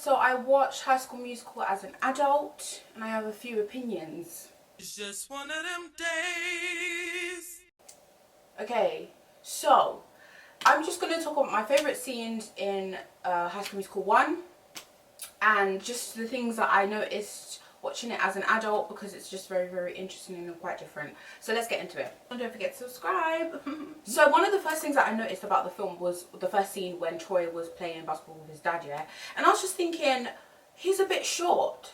So I watched High School Musical as an adult, and I have a few opinions. It's just one of them days. Okay, so I'm just going to talk about my favourite scenes in High School Musical 1, and just the things that I noticed watching it as an adult, because it's just very, very interesting and quite different. So let's get into it. And don't forget to subscribe. So one of the first things that I noticed about the film was the first scene when Troy was playing basketball with his dad, yeah? And I was just thinking, he's a bit short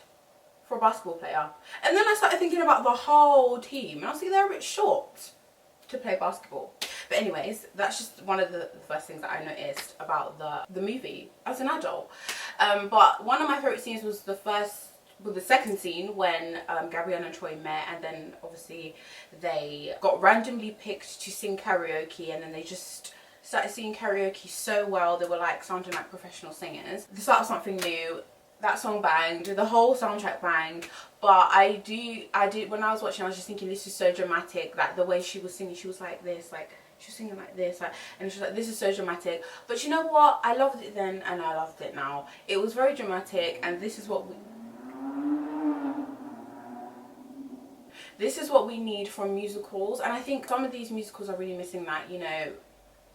for a basketball player. And then I started thinking about the whole team, and I was thinking they're a bit short to play basketball. But anyways, that's just one of the first things that I noticed about the movie as an adult. But one of my favourite scenes was the second scene when Gabriella and Troy met, and then obviously they got randomly picked to sing karaoke, and then they just started singing karaoke so well. They were like sounding like professional singers. The start of something new. That song banged, the whole soundtrack banged. But I did when I was watching, I was just thinking, this is so dramatic. Like the way she was singing, she was like this, like she was singing like this, like, and she was like, this is so dramatic. But you know what, I loved it then and I loved it now. It was very dramatic, and this is what we need from musicals. And I think some of these musicals are really missing that, you know,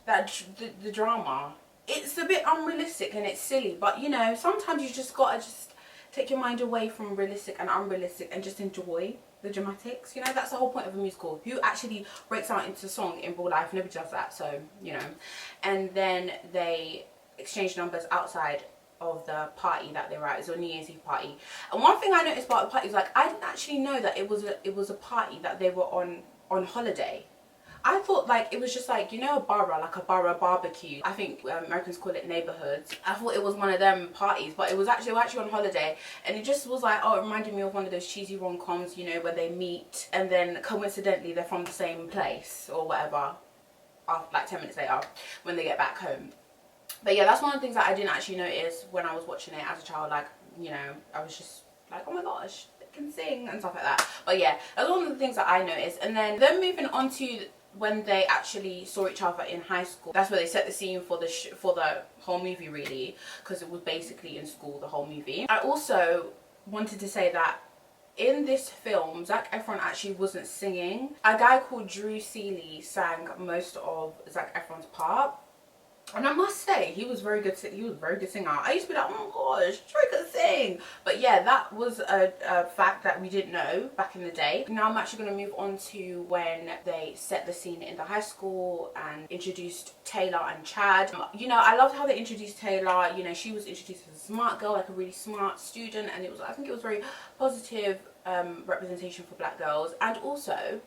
that the drama. It's a bit unrealistic and it's silly, but you know, sometimes you just gotta just take your mind away from realistic and unrealistic and just enjoy the dramatics. You know, that's the whole point of a musical. Who actually breaks out into song in real life? Nobody does that. So you know, and then they exchange numbers outside of the party that they were at. It was a New Year's Eve party. And one thing I noticed about the party was, like, I didn't actually know that it was a party that they were on holiday. I thought, like, it was just like, you know, a borough, like a borough barbecue. I think Americans call it neighborhoods. I thought it was one of them parties, but they were actually on holiday, and it just was like, oh, it reminded me of one of those cheesy rom-coms, you know, where they meet and then coincidentally they're from the same place or whatever, after, like 10 minutes later when they get back home. But yeah, that's one of the things that I didn't actually notice when I was watching it as a child. Like, you know, I was just like, oh my gosh, they can sing and stuff like that. But yeah, that's one of the things that I noticed. And then moving on to when they actually saw each other in high school. That's where they set the scene for the whole movie, really, because it was basically in school the whole movie. I also wanted to say that in this film, Zac Efron actually wasn't singing. A guy called Drew Seeley sang most of Zac Efron's part. And I must say, he was very good. He was a very good singer. I used to be like, oh my gosh, Troy could sing. But yeah, that was a fact that we didn't know back in the day. Now I'm actually going to move on to when they set the scene in the high school and introduced Taylor and Chad. You know, I loved how they introduced Taylor. You know, she was introduced as a smart girl, like a really smart student, and I think it was very positive representation for black girls. And also,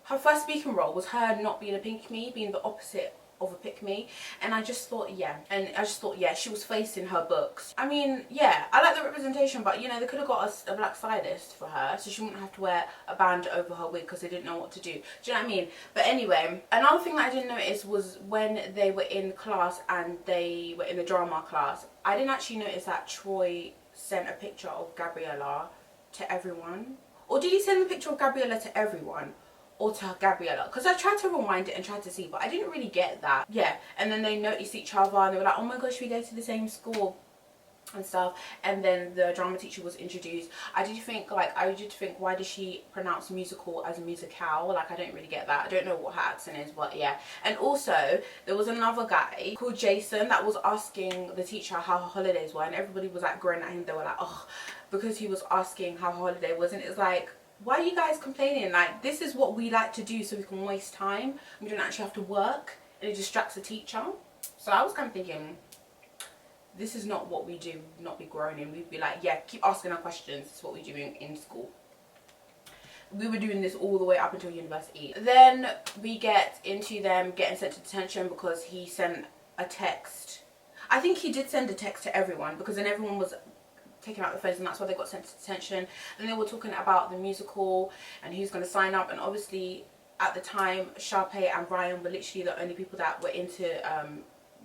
her first speaking role was her not being a pick-me, being the opposite of a pick-me. And I just thought, yeah, she was facing her books. I mean, yeah, I like the representation, but you know, they could have got a black stylist for her so she wouldn't have to wear a band over her wig because they didn't know what to do. Do you know what I mean? But anyway, another thing that I didn't notice was when they were in class and they were in the drama class, I didn't actually notice that Troy sent a picture of Gabriella to everyone. Or did he send the picture of Gabriella to everyone? Or to Gabriella? Because I tried to rewind it and tried to see, but I didn't really get that. Yeah, and then they noticed each other and they were like, oh my gosh, we go to the same school and stuff. And then the drama teacher was introduced. I did think, why does she pronounce musical as musical? Like, I don't really get that. I don't know what her accent is, but yeah. And also, there was another guy called Jason that was asking the teacher how her holidays were, and everybody was like grinning at him. They were like, oh, because he was asking how her holiday was. And it's like, why are you guys complaining? Like, this is what we like to do so we can waste time. We don't actually have to work, and it distracts the teacher. So I was kind of thinking, this is not what we do, not be groaning. We'd be like, yeah, keep asking our questions. It's what we do in school. We were doing this all the way up until university. Then we get into them getting sent to detention because he sent a text. I think he did send a text to everyone, because then everyone was taking out the phones, and that's why they got sent to detention. And they were talking about the musical and who's going to sign up. And obviously at the time, Sharpay and Ryan were literally the only people that were into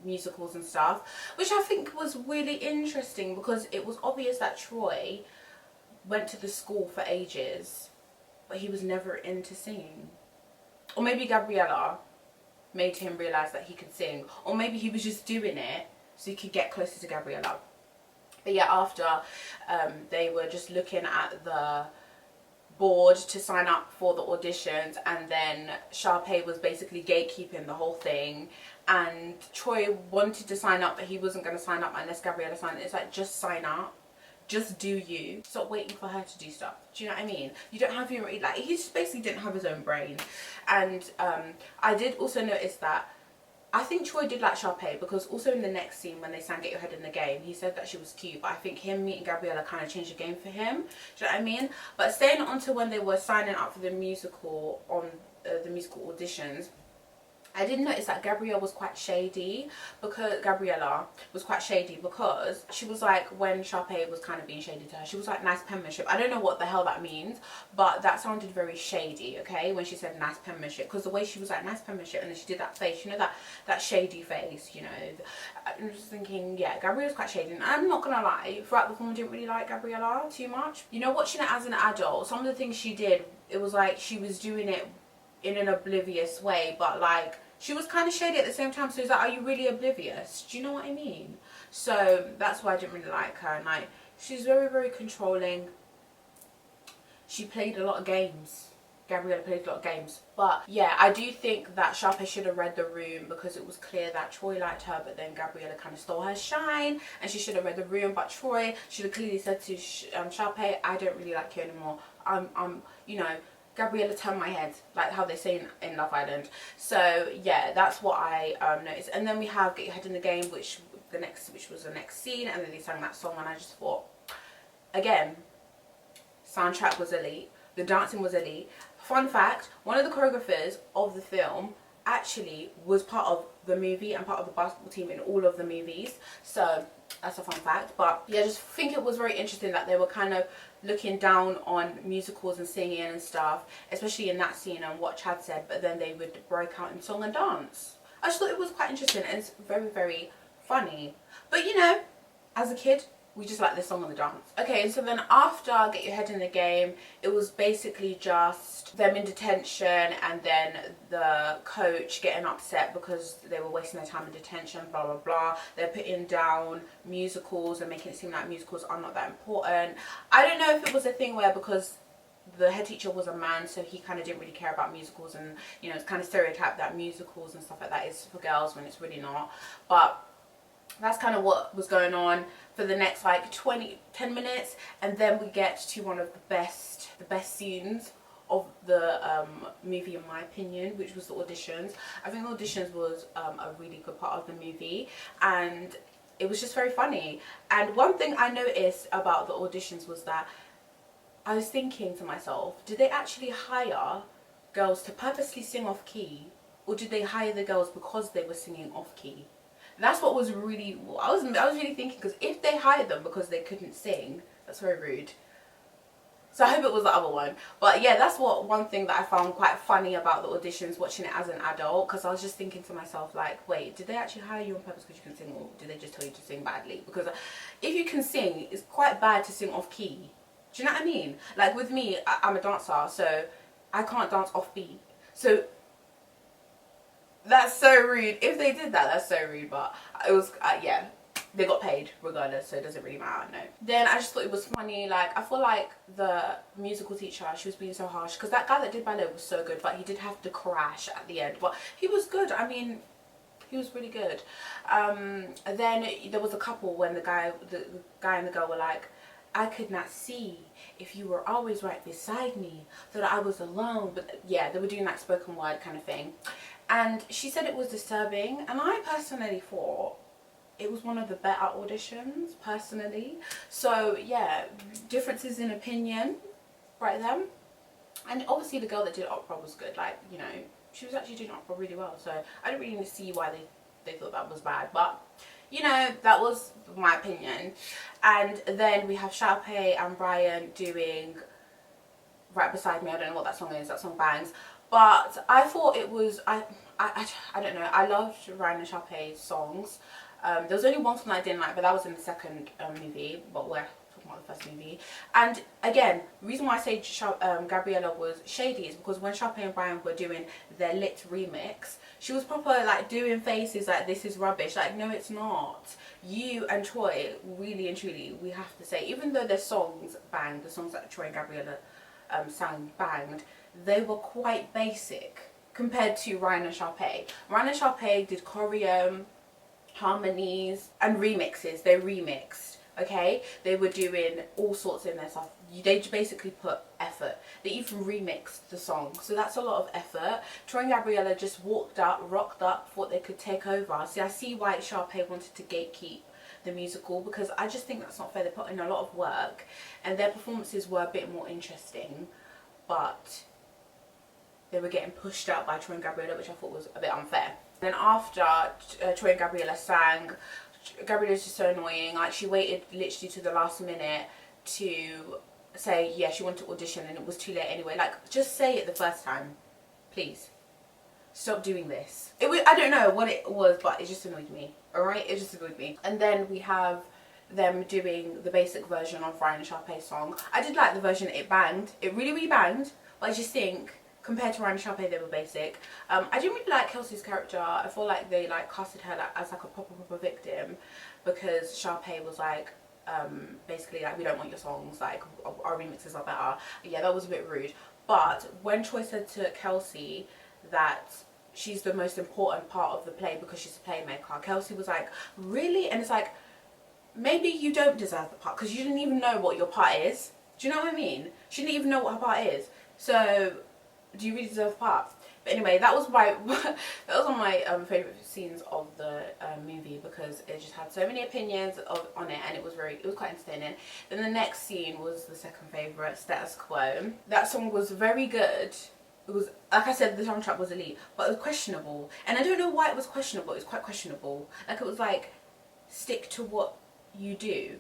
musicals and stuff, which I think was really interesting, because it was obvious that Troy went to the school for ages but he was never into singing. Or maybe Gabriella made him realise that he could sing, or maybe he was just doing it so he could get closer to Gabriella. But yeah, after they were just looking at the board to sign up for the auditions, and then Sharpay was basically gatekeeping the whole thing, and Troy wanted to sign up but he wasn't going to sign up unless Gabriella signed it. It's like, just sign up, just do you, stop waiting for her to do stuff. Do you know what I mean? You don't have your, like, he just basically didn't have his own brain. And I did also notice that I think Troy did like Sharpay, because also in the next scene when they sang Get Your Head in the Game, he said that she was cute, but I think him meeting Gabriella kind of changed the game for him. Do you know what I mean? But staying on to when they were signing up for the musical, on the musical auditions, I did notice that Gabriella was quite shady, because she was like, when Sharpay was kind of being shady to her, she was like, nice penmanship. I don't know what the hell that means, but that sounded very shady, okay, when she said nice penmanship, because the way she was like, nice penmanship, and then she did that face, you know, that shady face, you know. I'm just thinking, yeah, Gabriella's quite shady, and I'm not gonna lie, throughout the film I didn't really like Gabriella too much. You know, watching it as an adult, some of the things she did, it was like she was doing it in an oblivious way, but like she was kind of shady at the same time. So it's like, are you really oblivious? Do you know what I mean? So that's why I didn't really like her. And like, she's very, very controlling. She played a lot of games. Gabriella played a lot of games. But yeah, I do think that Sharpay should have read the room, because it was clear that Troy liked her, but then Gabriella kind of stole her shine, and she should have read the room. But Troy should have clearly said to Sharpay, I don't really like you anymore. You know, Gabriella turned my head, like how they say in Love Island. So yeah, that's what I noticed. And then we have Get Your Head in the Game, which was the next scene, and then they sang that song, and I just thought, again, soundtrack was elite, the dancing was elite. Fun fact, one of the choreographers of the film actually was part of the movie and part of the basketball team in all of the movies. So that's a fun fact. But yeah, I just think it was very interesting that they were kind of looking down on musicals and singing and stuff, especially in that scene and what Chad said, but then they would break out in song and dance. I just thought it was quite interesting, and it's very, very funny. But you know, as a kid, we just like this song and the dance. Okay, so then after Get Your Head in the Game, it was basically just them in detention, and then the coach getting upset because they were wasting their time in detention, blah blah blah. They're putting down musicals and making it seem like musicals are not that important. I don't know if it was a thing where, because the head teacher was a man, so he kind of didn't really care about musicals, and you know, it's kind of stereotyped that musicals and stuff like that is for girls when it's really not. But that's kind of what was going on for the next like 10 minutes, and then we get to one of the best scenes of the movie, in my opinion, which was the auditions. I think the auditions was a really good part of the movie, and it was just very funny. And one thing I noticed about the auditions was that I was thinking to myself, did they actually hire girls to purposely sing off key, or did they hire the girls because they were singing off key? That's what was really, I was really thinking, because if they hired them because they couldn't sing, that's very rude. So I hope it was the other one. But yeah, that's one thing that I found quite funny about the auditions, watching it as an adult, because I was just thinking to myself, like, wait, did they actually hire you on purpose because you can sing, or did they just tell you to sing badly? Because if you can sing, it's quite bad to sing off key. Do you know what I mean? Like with me, I'm a dancer, so I can't dance off beat. So that's so rude. If they did that, that's so rude. But it was, yeah, they got paid regardless, so it doesn't really matter, no. Then I just thought it was funny, like, I feel like the musical teacher, she was being so harsh, because that guy that did ballet was so good, but he did have to crash at the end. But he was good. I mean, he was really good. Then there was a couple when the guy and the girl were like, I could not see if you were always right beside me, that I was alone. But yeah, they were doing that spoken word kind of thing. And she said it was disturbing, and I personally thought it was one of the better auditions, personally. So yeah, differences in opinion right then. And obviously the girl that did opera was good, like, you know, she was actually doing opera really well, so I don't really see why they thought that was bad. But you know, that was my opinion. And then we have Sharpay and Brian doing Right Beside Me. I don't know what that song is, that song bangs. But I thought it was, I don't know, I loved Ryan and Sharpay's songs. There was only one song I didn't like, but that was in the second movie, but talking about the first movie. And again, the reason why I say Gabriella was shady is because when Sharpay and Brian were doing their Lit remix, she was proper like doing faces like this is rubbish. Like, no, it's not. You and Troy, really and truly, we have to say, even though their songs banged, the songs that Troy and Gabriella sang banged, they were quite basic compared to Ryan and Sharpay. Ryan and Sharpay did choreo, harmonies, and remixes. They remixed, okay? They were doing all sorts in their stuff. They basically put effort. They even remixed the song, so that's a lot of effort. Troy and Gabriella just walked up, rocked up, thought they could take over. See, I see why Sharpay wanted to gatekeep the musical, because I just think that's not fair. They put in a lot of work and their performances were a bit more interesting, but they were getting pushed out by Troy and Gabriella, which I thought was a bit unfair. Then after Troy and Gabriella sang, Gabriella's just so annoying. Like, she waited literally to the last minute to say, yeah, she wanted to audition, and it was too late anyway. Like, just say it the first time, please. Stop doing this. I don't know what it was, but it just annoyed me. Alright, it just annoyed me. And then we have them doing the basic version of Ryan and Sharpay's song. I did like the version. It banged. It really, really banged. But I just think, compared to Ryan and Sharpay, they were basic. I didn't really like Kelsey's character. I feel like they like casted her like, as like a proper victim, because Sharpay was like, basically like, we don't want your songs, like our remixes are better. Yeah, that was a bit rude. But when Troy said to Kelsey that she's the most important part of the play because she's a playmaker, Kelsey was like, really? And it's like, maybe you don't deserve the part because you didn't even know what your part is. Do you know what I mean? She didn't even know what her part is. So do you really deserve the part? But anyway, that was my that was one of my favorite scenes of the movie, because it just had so many opinions on it, and it was quite entertaining. Then the next scene was the second favorite, Status Quo. That song was very good. It was, like I said, the soundtrack was elite, but it was questionable, and I don't know why it was questionable. It was quite questionable. Like, it was like, stick to what you do.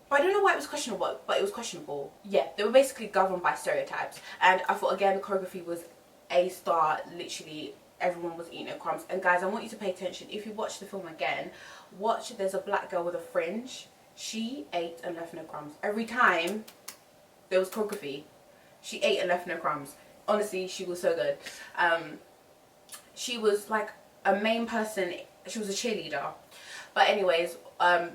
But I don't know why it was questionable, but it was questionable. Yeah, they were basically governed by stereotypes. And I thought, again, the choreography was A star. Literally, everyone was eating their crumbs. And guys, I want you to pay attention. If you watch the film again, watch, there's a black girl with a fringe. She ate and left no crumbs. Every time there was choreography, she ate and left no crumbs. Honestly, she was so good. She was like a main person. She was a cheerleader. But anyways,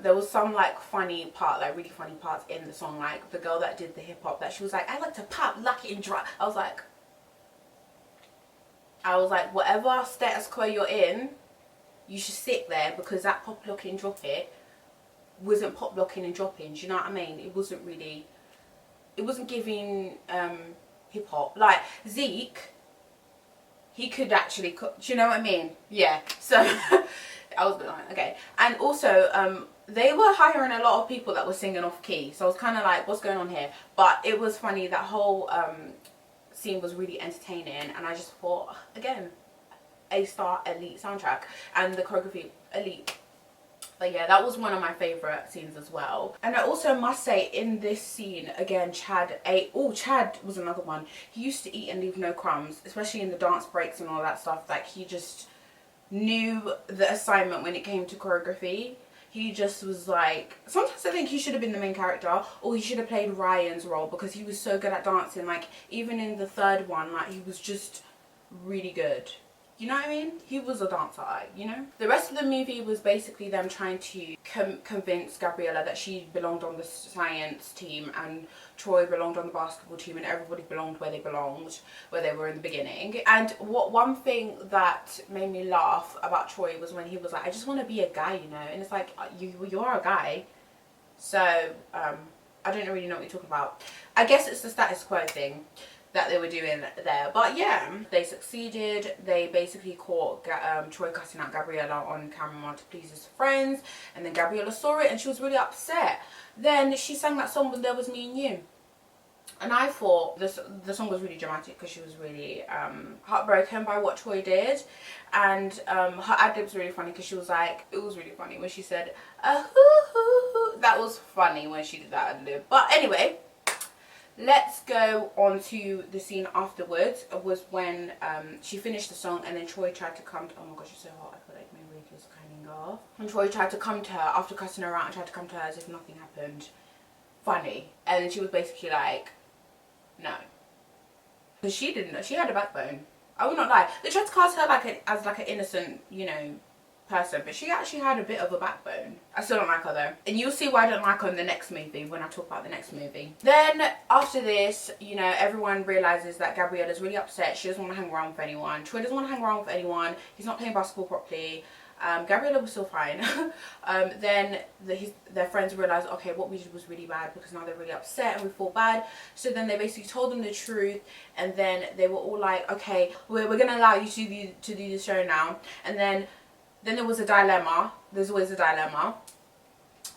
there was some like funny part, like really funny parts in the song, like the girl that did the hip hop, that she was like, I like to pop, lock it and drop. I was like, whatever status quo you're in, you should sit there, because that pop, lock it and drop it wasn't pop, locking and dropping. Do you know what I mean? It wasn't really, it wasn't giving hip hop. Like Zeke, he could actually cook. Do you know what I mean? Yeah. So I was like, okay. And also, they were hiring a lot of people that were singing off key, so I was kind of like, what's going on here? But it was funny. That whole scene was really entertaining, and I just thought, again, A-star, elite soundtrack, and the choreography elite. But yeah, that was one of my favourite scenes as well. And I also must say, in this scene, again, Chad was another one. He used to eat and leave no crumbs, especially in the dance breaks and all that stuff. Like, he just knew the assignment when it came to choreography. He just was like, sometimes I think he should have been the main character, or he should have played Ryan's role, because he was so good at dancing. Like, even in the third one, like, he was just really good. You know what I mean? He was a dancer, you know? The rest of the movie was basically them trying to convince Gabriella that she belonged on the science team, and Troy belonged on the basketball team, and everybody belonged where they belonged, where they were in the beginning. And one thing that made me laugh about Troy was when he was like, I just want to be a guy, you know? And it's like, you're a guy. So, I don't really know what you're talking about. I guess it's the status quo thing that they were doing there. But yeah, they succeeded. They basically caught Troy cussing out Gabriella on camera to please his friends, and then Gabriella saw it and she was really upset. Then she sang that song, When There Was Me and You, and I thought the song was really dramatic, because she was really heartbroken by what Troy did. And her ad-lib was really funny, because she was like, it was really funny when she said hoo-hoo. That was funny when she did that ad-lib. But anyway, let's go on to the scene afterwards. It was when she finished the song, and then Troy tried to come to, oh my gosh, it's so hot, I feel like my wig is coming off. And Troy tried to come to her after cussing her out, and tried to come to her as if nothing happened. funny. And she was basically like, no. Because she didn't know. She had a backbone. I will not lie. They tried to cast her like as like an innocent, you know, person, but she actually had a bit of a backbone. I still don't like her though. And you'll see why I don't like her in the next movie when I talk about the next movie. Then after this, you know, everyone realizes that Gabriella's really upset. She doesn't want to hang around with anyone. Troy doesn't want to hang around with anyone. He's not playing basketball properly. Gabriella was still fine. Then their friends realised, okay, what we did was really bad, because now they're really upset and we feel bad. So then they basically told them the truth, and then they were all like, okay, we're going to allow you to do the show now. And then there was a dilemma. There's always a dilemma.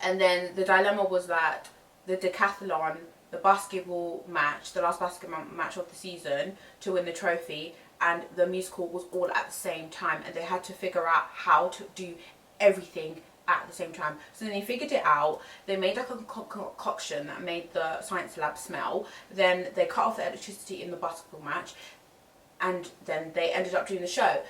And then the dilemma was that the decathlon, the basketball match, the last basketball match of the season to win the trophy, and the musical was all at the same time, and they had to figure out how to do everything at the same time. So then they figured it out. They made like a concoction that made the science lab smell. Then they cut off the electricity in the basketball match, and then they ended up doing the show.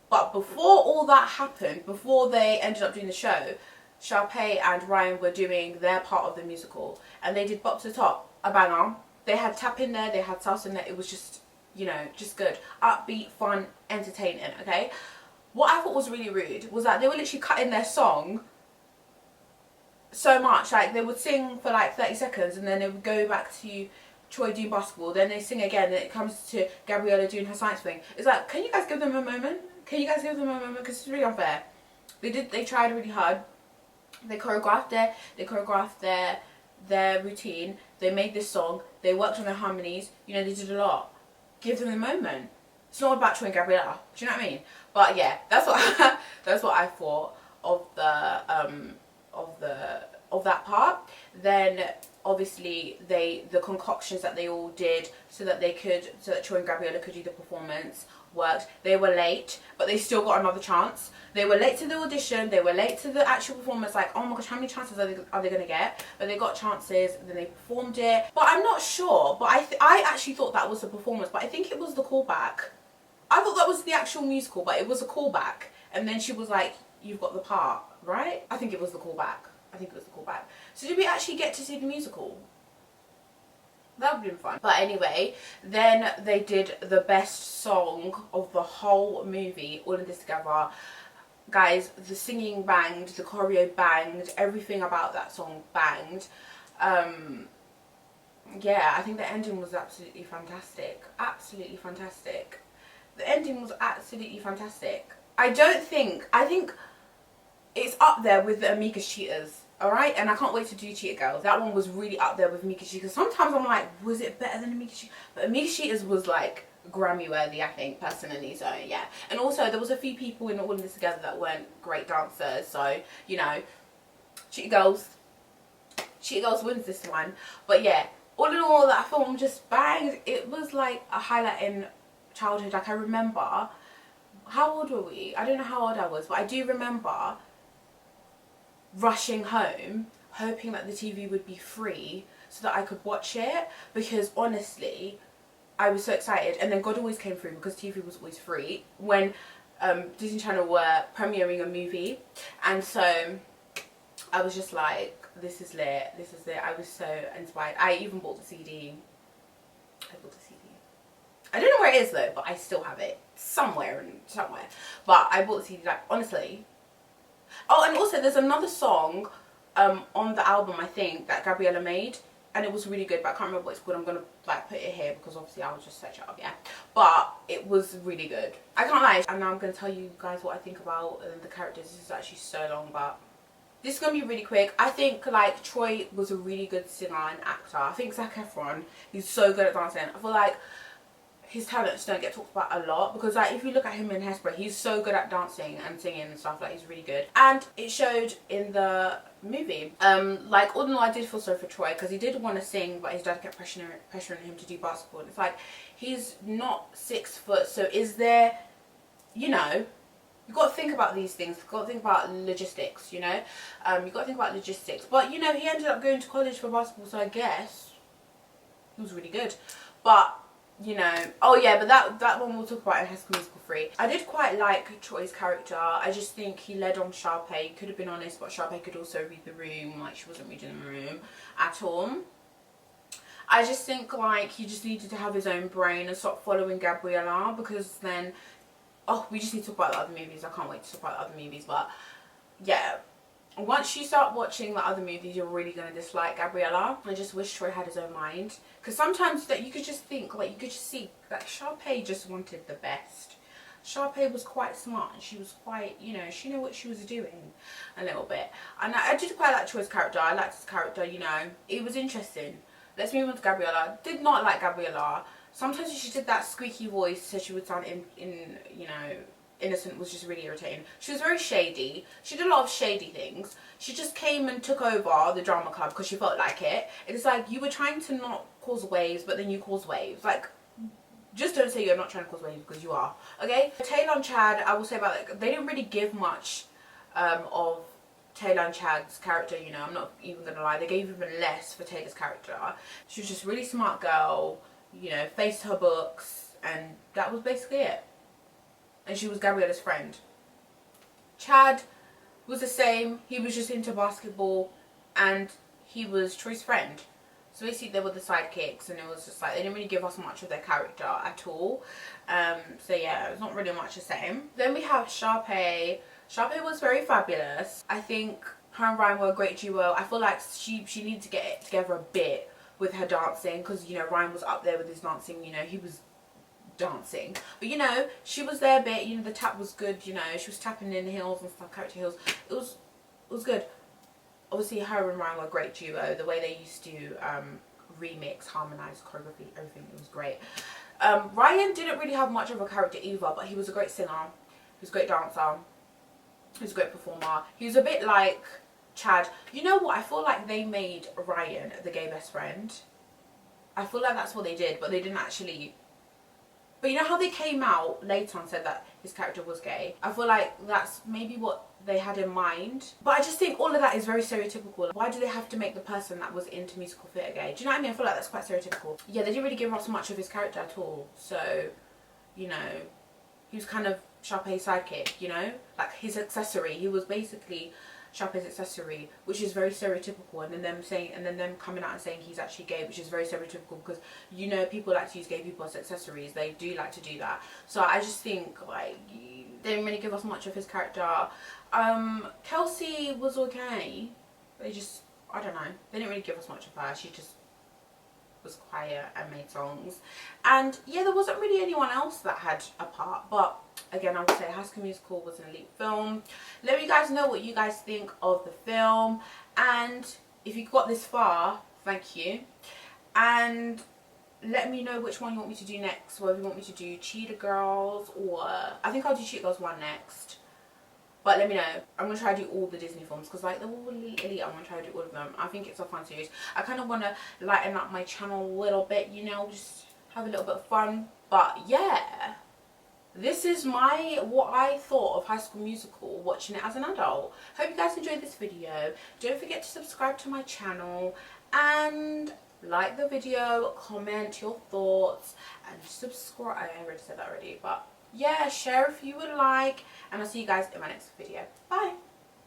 But before all that happened, before they ended up doing the show, Sharpay and Ryan were doing their part of the musical, and they did Bop to the Top, a banger. They had tap in there, they had salsa in there. It was just, you know, just good, upbeat, fun, entertaining. Okay, what I thought was really rude was that they were literally cutting their song so much. Like, they would sing for like 30 seconds and then they would go back to Troy doing basketball, then they sing again, then it comes to Gabriella doing her science thing. It's like, can you guys give them a moment? Can you guys give them a moment? Because it's really unfair. They tried really hard. They choreographed their routine. They made this song. They worked on their harmonies. You know, they did a lot. Give them a moment. It's not about Troy and Gabriella. Do you know what I mean? But yeah, that's what that's what I thought of that part. Then obviously the concoctions that they all did so that Troy and Gabriella could do the performance worked. They were late, but they still got another chance. They were late to the audition, they were late to the actual performance. Like, oh my gosh, how many chances are they gonna get? But they got chances, then they performed it. But I'm not sure, but I actually thought that was the performance, but I think it was the callback. I thought that was the actual musical, but it was a callback. And then she was like, you've got the part, right? I think it was the callback. So did we actually get to see the musical? That would have been fun. But anyway, then they did the best song of the whole movie, All in This Together. Guys, the singing banged, the choreo banged, everything about that song banged. Yeah, I think the ending was absolutely fantastic. Absolutely fantastic. The ending was absolutely fantastic. I think it's up there with the Amika's Cheaters. Alright, and I can't wait to do Cheetah Girls. That one was really up there with Amika's Cheaters. Sometimes I'm like, was it better than Amika's Cheaters? But Amika's Cheaters was like Grammy worthy, I think, personally. So yeah. And also there was a few people in All in This Together that weren't great dancers. So, you know, Cheetah Girls wins this one. But yeah, all in all, that film just banged. It was like a highlight in childhood. Like, I remember, how old were we? I don't know how old I was, but I do remember rushing home hoping that the TV would be free so that I could watch it, because honestly I was so excited. And then God always came through, because TV was always free when Disney Channel were premiering a movie, and so I was just like, this is lit, this is lit. I was so inspired. I even bought the CD. I don't know where it is though, but I still have it somewhere. But I bought the CD, like, honestly. Oh, and also there's another song on the album, I think, that Gabriella made, and it was really good, but I can't remember what it's called. I'm gonna like put it here because obviously I'll just search it up, yeah. But it was really good. I can't lie. And now I'm gonna tell you guys what I think about the characters. This is actually so long, but this is gonna be really quick. I think like Troy was a really good singer and actor. I think Zac Efron, he's so good at dancing. I feel like his talents don't get talked about a lot, because like if you look at him in Hairspray, he's so good at dancing and singing and stuff. Like, he's really good, and it showed in the movie. Like, all in all, I did feel sorry for Troy, because he did want to sing, but his dad kept pressuring him to do basketball. And it's like, he's not 6 foot, so is there, you know, you've got to think about these things. You've got to think about logistics, you know. You've got to think about logistics. But, you know, he ended up going to college for basketball, so I guess he was really good. But, you know, oh yeah, but that one we'll talk about in High School Musical 3. I did quite like Troy's character. I just think he led on Sharpay. He could have been honest, but Sharpay could also read the room. Like, she wasn't reading the room. at all. I just think like he just needed to have his own brain and stop following Gabriella, because then, oh, we just need to talk about the other movies. I can't wait to talk about the other movies. But yeah, once you start watching the other movies, you're really going to dislike Gabriella. I just wish Troy had his own mind, because sometimes that you could just think, like, you could just see that Sharpay just wanted the best. Sharpay was quite smart, and she was quite, you know, she knew what she was doing a little bit. And I did quite like Troy's character. I liked his character, you know, it was interesting. Let's move on to Gabriella. Did not like Gabriella. Sometimes she did that squeaky voice, so she would sound you know, innocent, was just really irritating. She was very shady. She did a lot of shady things. She just came and took over the drama club because she felt like it. It's like you were trying to not cause waves, but then you cause waves. Like, just don't say you're not trying to cause waves, because you are. Okay? Taylor and Chad, I will say about that, they didn't really give much of Taylor and Chad's character, you know, I'm not even gonna lie. They gave even less for Taylor's character. She was just a really smart girl, you know, faced her books, and that was basically it. And she was Gabriella's friend. Chad was the same. He was just into basketball, and he was Troy's friend. So basically they were the sidekicks, and it was just like they didn't really give us much of their character at all. So yeah, it was not really much the same. Then we have Sharpay. Sharpay was very fabulous. I think her and Ryan were a great duo. I feel like she needed to get it together a bit with her dancing, because, you know, Ryan was up there with his dancing, you know, he was dancing. But, you know, she was there a bit, you know, the tap was good, you know, she was tapping in the heels and stuff, character heels. It was good. Obviously, her and Ryan were a great duo. The way they used to remix, harmonize, choreography, everything, it was great. Ryan didn't really have much of a character either, but he was a great singer. He was a great dancer. He was a great performer. He was a bit like Chad. You know what? I feel like they made Ryan the gay best friend. I feel like that's what they did, but they didn't actually. But you know how they came out later and said that his character was gay? I feel like that's maybe what they had in mind. But I just think all of that is very stereotypical. Why do they have to make the person that was into musical theatre gay? Do you know what I mean? I feel like that's quite stereotypical. Yeah, they didn't really give us much of his character at all. So, you know, he was kind of Sharpay's sidekick, you know, like his accessory. He was basically Sharpay's accessory, which is very stereotypical. And then them coming out and saying he's actually gay, which is very stereotypical, because, you know, people like to use gay people as accessories. They do like to do that. So I just think like they didn't really give us much of his character. Kelsey was okay. They just, I don't know, they didn't really give us much of her. She just was quiet and made songs. And yeah, there wasn't really anyone else that had a part. But again, I would say High School Musical was an elite film. Let me guys know what you guys think of the film, and if you got this far, thank you. And let me know which one you want me to do next, whether you want me to do Cheetah Girls, or I think I'll do Cheetah Girls 1 next. But let me know. I'm going to try to do all the Disney films, because like they're all really elite. I'm going to try to do all of them. I think it's a fun series. I kind of want to lighten up my channel a little bit, you know, just have a little bit of fun. But yeah, this is what I thought of High School Musical, watching it as an adult. Hope you guys enjoyed this video. Don't forget to subscribe to my channel and like the video, comment your thoughts, and subscribe. I already said that already, but yeah, share if you would like, and I'll see you guys in my next video. Bye.